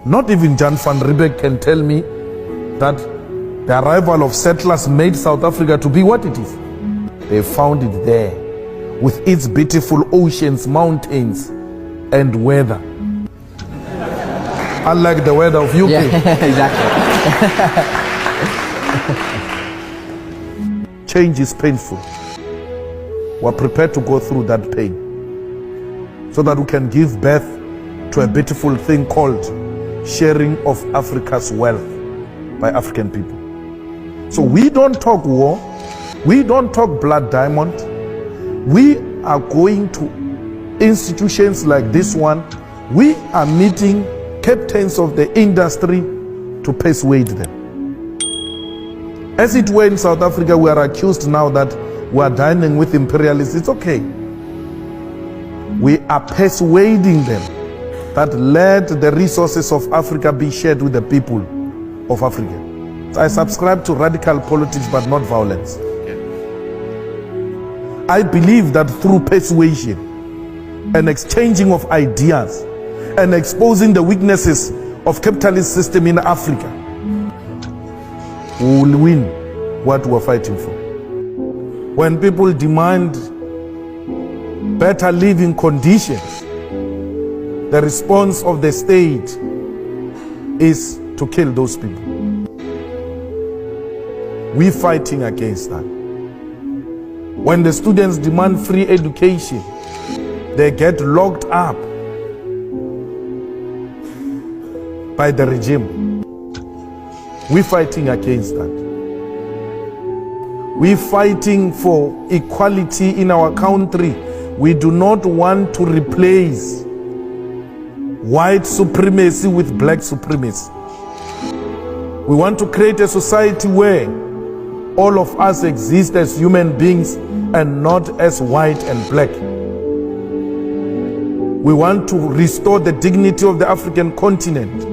Not even Jan van Riebeeck can tell me that the arrival of settlers made South Africa to be what it is. They found it there with its beautiful oceans, mountains, and weather. Unlike the weather of UK. Yeah, exactly. Change is painful. We're prepared to go through that pain so that we can give birth to a beautiful thing called sharing of Africa's wealth by African people. So we don't talk war, we don't talk blood diamond. We are going to institutions like this one. We are meeting captains of the industry to persuade them. As it were in South Africa, we are accused now that we are dining with imperialists. It's okay. We are persuading them that let the resources of Africa be shared with the people of Africa. So I subscribe to radical politics, but not violence. I believe that through persuasion and exchanging of ideas and exposing the weaknesses of capitalist system in Africa, we will win what we are fighting for. When people demand better living conditions, the response of the state is to kill those people. We're fighting against that. When the students demand free education, they get locked up by the regime. We're fighting against that. We're fighting for equality in our country. We do not want to replace white supremacy with black supremacy. We want to create a society where all of us exist as human beings and not as white and black. We want to restore the dignity of the African continent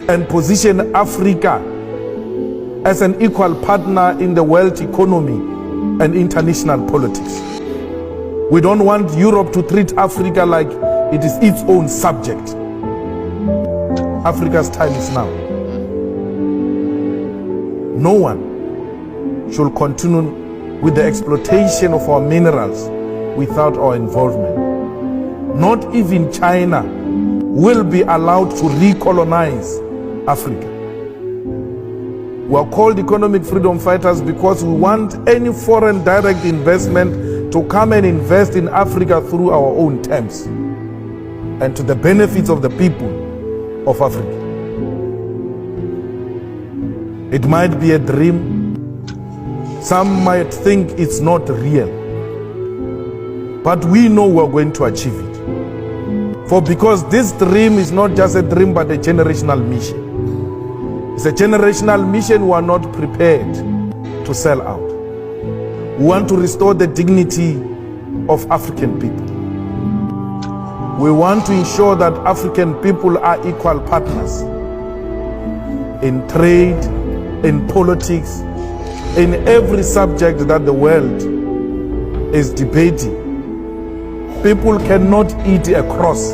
and position Africa as an equal partner in the world economy and international politics. We don't want Europe to treat Africa like it is its own subject. Africa's time is now. No one should continue with the exploitation of our minerals without our involvement. Not even China will be allowed to recolonize Africa. We are called economic freedom fighters because we want any foreign direct investment to come and invest in Africa through our own terms and to the benefits of the people of Africa. It might be a dream. Some might think it's not real. But we know we're going to achieve it. For because this dream is not just a dream but a generational mission. It's a generational mission we are not prepared to sell out. We want to restore the dignity of African people. We want to ensure that African people are equal partners in trade, in politics, in every subject that the world is debating. People cannot eat a cross.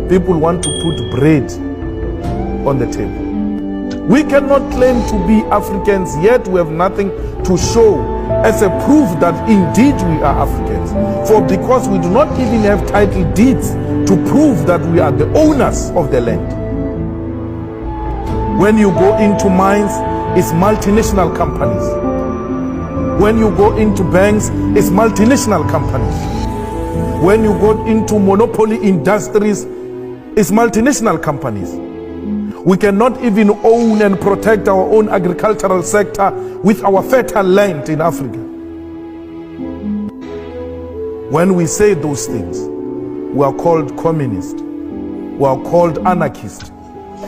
People want to put bread on the table. We cannot claim to be Africans, yet we have nothing to show as a proof that indeed we are Africans. For because we do not even have title deeds to prove that we are the owners of the land. When you go into mines, it's multinational companies. When you go into banks, it's multinational companies. When you go into monopoly industries, it's multinational companies. We cannot even own and protect our own agricultural sector with our fertile land in Africa. When we say those things, we are called communists, we are called anarchists,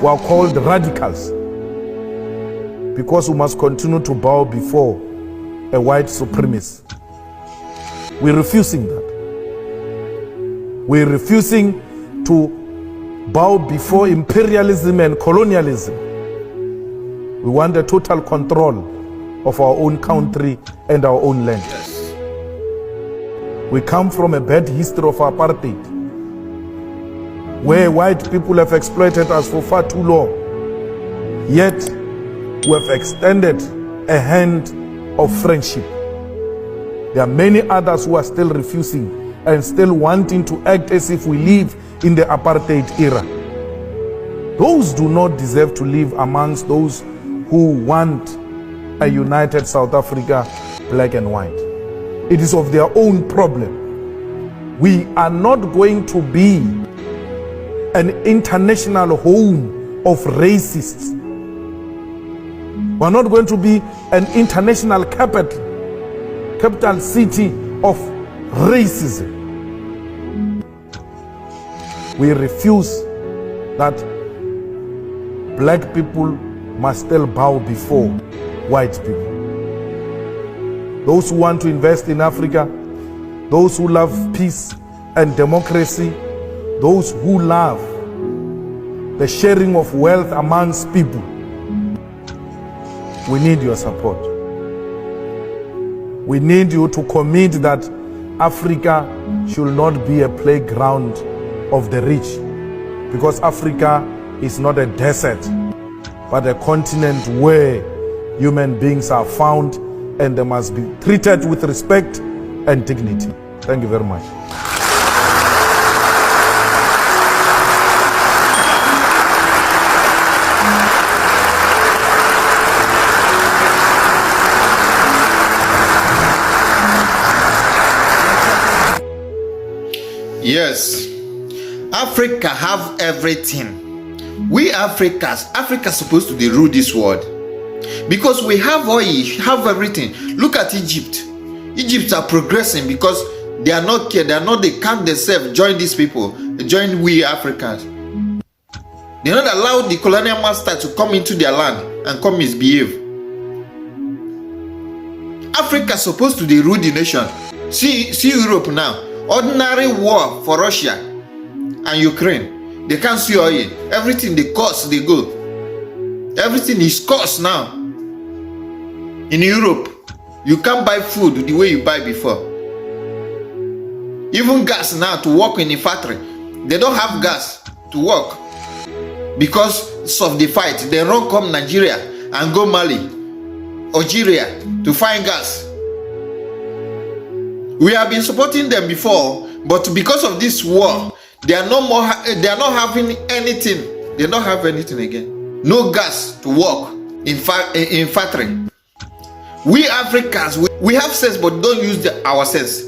we are called radicals, because we must continue to bow before a white supremacist. We're refusing that. We're refusing to bow before imperialism and colonialism. We want a total control of our own country and our own land. Yes. We come from a bad history of apartheid. where white people have exploited us for far too long. Yet, we have extended a hand of friendship. There are many others who are still refusing and still wanting to act as if we live in the apartheid era. Those do not deserve to live amongst those who want a united South Africa, black and white. It is of their own problem. We are not going to be an international home of racists. We are not going to be an international capital city of racism. We refuse that black people must still bow before white people. Those who want to invest in Africa, those who love peace and democracy, those who love the sharing of wealth amongst people, we need your support. We need you to commit that Africa should not be a playground of the rich, because Africa is not a desert, but a continent where human beings are found and they must be treated with respect and dignity. Thank you very much. Yes, Africa have everything. We Africa's supposed to rule this world, because we have oil, have everything. Look at Egypt. Egypt are progressing because they are not care. They can't themselves join these people, join we Africans. They not allow the colonial master to come into their land and come misbehave. Africa supposed to rule the nation. See Europe now. Ordinary war for Russia and Ukraine. They can't see oil. Everything they cost, they go. Everything is cost now. In Europe, you can't buy food the way you buy before. Even gas now to work in a factory, they don't have gas to work because of the fight. They run come Nigeria and go Mali, Algeria to find gas. We have been supporting them before, but because of this war, they are no more. They are not having anything. They don't have anything again. No gas to work in factory. We Africans, we have sense, but don't use our sense.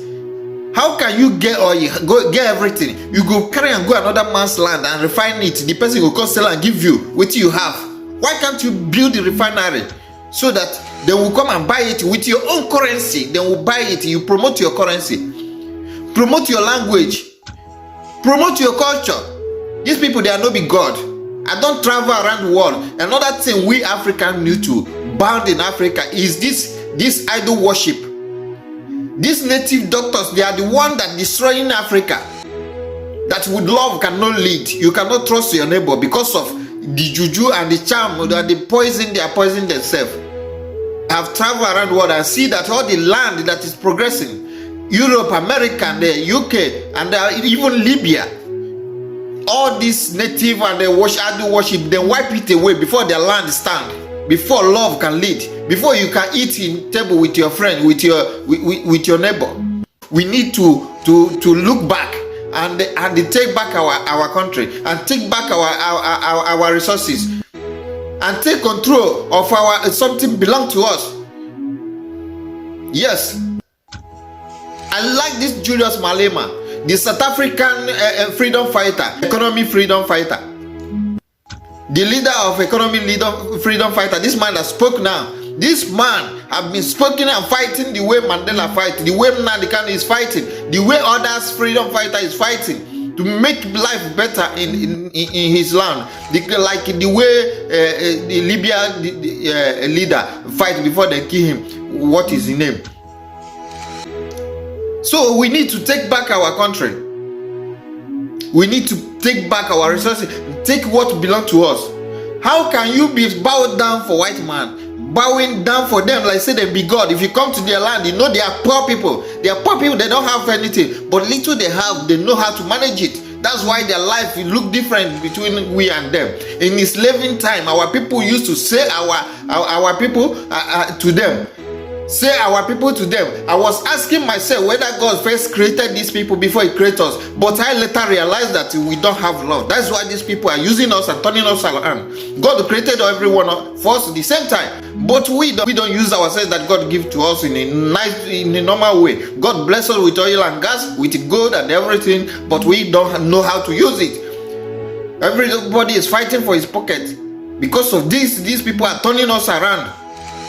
How can you get oil, go get everything? You go carry and go another man's land and refine it. The person will come sell and give you what you have. Why can't you build the refinery so that they will come and buy it with your own currency? They will buy it. You promote your currency, promote your language, promote your culture. These people, they are not be God. I don't travel around the world. Another thing we Africans need to ban in Africa is this idol worship. These native doctors, they are the one that destroying Africa. That with love cannot lead. You cannot trust your neighbor because of the juju and the charm that they are poisoning themselves. I've traveled around the world and see that all the land that is progressing, Europe, America, and the UK, and even Libya, all these native and they worship, they wipe it away before their land stand, before love can lead, before you can eat in table with your friend, with your neighbor. We need to look back and take back our country and take back our resources and take control of something belong to us. Yes, I like this Julius Malema, the South African freedom fighter, economy freedom fighter, the leader of economy freedom fighter. This man that spoke now. This man have been speaking and fighting the way Mandela fight, the way Nnamdi Kanu is fighting, the way others freedom fighter is fighting to make life better in his land, like the way the Libya leader fight before they kill him. What is his name? So we need to take back our country. We need to take back our resources, take what belongs to us. How can you be bowed down for white man? Bowing down for them like say they be God. If you come to their land, you know they are poor people. They are poor people, they don't have anything. But little they have, they know how to manage it. That's why their life look different between we and them. In enslaving time, our people used to say our people to them. Say our people to them. I was asking myself whether God first created these people before he created us, but I later realized that we don't have love. That's why these people are using us and turning us around. God created everyone for us at the same time, but we don't use ourselves that God gives to us in a normal way. God bless us with oil and gas, with gold and everything, but we don't know how to use it. Everybody is fighting for his pocket. Because of this, these people are turning us around.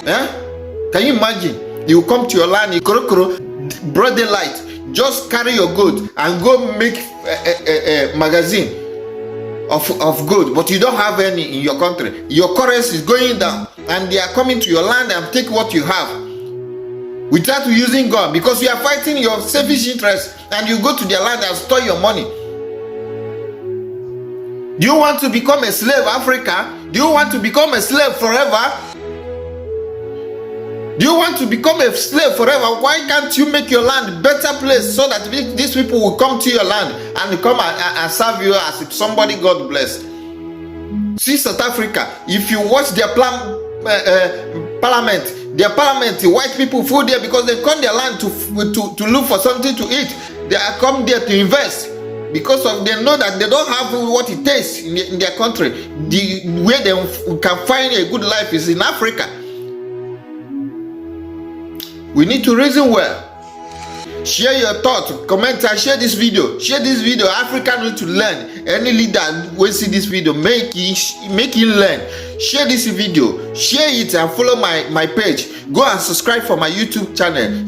Yeah? Can you imagine? You come to your land, you broad daylight, just carry your goods and go make a magazine of goods, but you don't have any in your country. Your currency is going down, and they are coming to your land and take what you have without using God, because you are fighting your selfish interest, and you go to their land and store your money. Do you want to become a slave, Africa? Do you want to become a slave forever? Do you want to become a slave forever? Why can't you make your land a better place so that these people will come to your land and come and serve you as if somebody God bless? See South Africa, if you watch their parliament, the white people food there because they come their land to look for something to eat. They are come there to invest because of they know that they don't have what it takes in their country. The way they can find a good life is in Africa. We need to reason well. Share your thoughts, comment and share this video. Share this video. Africa need to learn. Any leader will see this video, make it learn. Share this video, share it and follow my page. Go and subscribe for my YouTube channel.